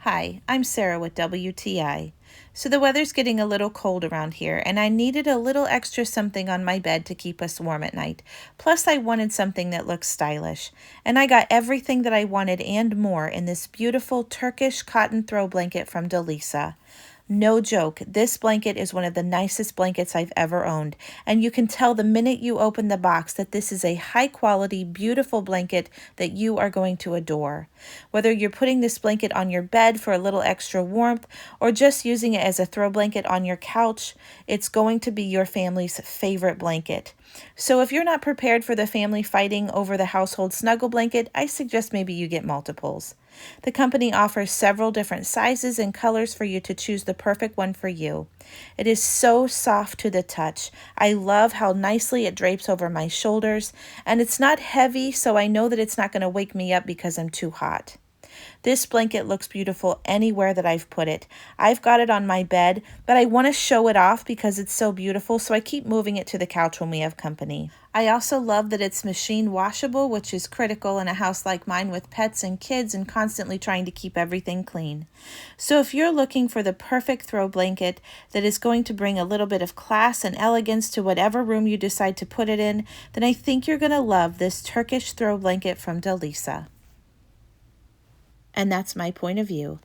Hi, I'm Sarah with WTI. So the weather's getting a little cold around here, and I needed a little extra something on my bed to keep us warm at night. Plus, I wanted something that looks stylish. And I got everything that I wanted and more in this beautiful Turkish cotton throw blanket from Dalisa. No joke, this blanket is one of the nicest blankets I've ever owned, and you can tell the minute you open the box that this is a high quality, beautiful blanket that you are going to adore. Whether you're putting this blanket on your bed for a little extra warmth or just using it as a throw blanket on your couch, it's going to be your family's favorite blanket. So if you're not prepared for the family fighting over the household snuggle blanket, I suggest maybe you get multiples. The company offers several different sizes and colors for you to choose the perfect one for you. It is so soft to the touch. I love how nicely it drapes over my shoulders, and it's not heavy, so I know that it's not going to wake me up because I'm too hot. This blanket looks beautiful anywhere that I've put it. I've got it on my bed, but I want to show it off because it's so beautiful, so I keep moving it to the couch when we have company. I also love that it's machine washable, which is critical in a house like mine with pets and kids and constantly trying to keep everything clean. So if you're looking for the perfect throw blanket that is going to bring a little bit of class and elegance to whatever room you decide to put it in, then I think you're going to love this Turkish throw blanket from Dalisa. And that's my point of view.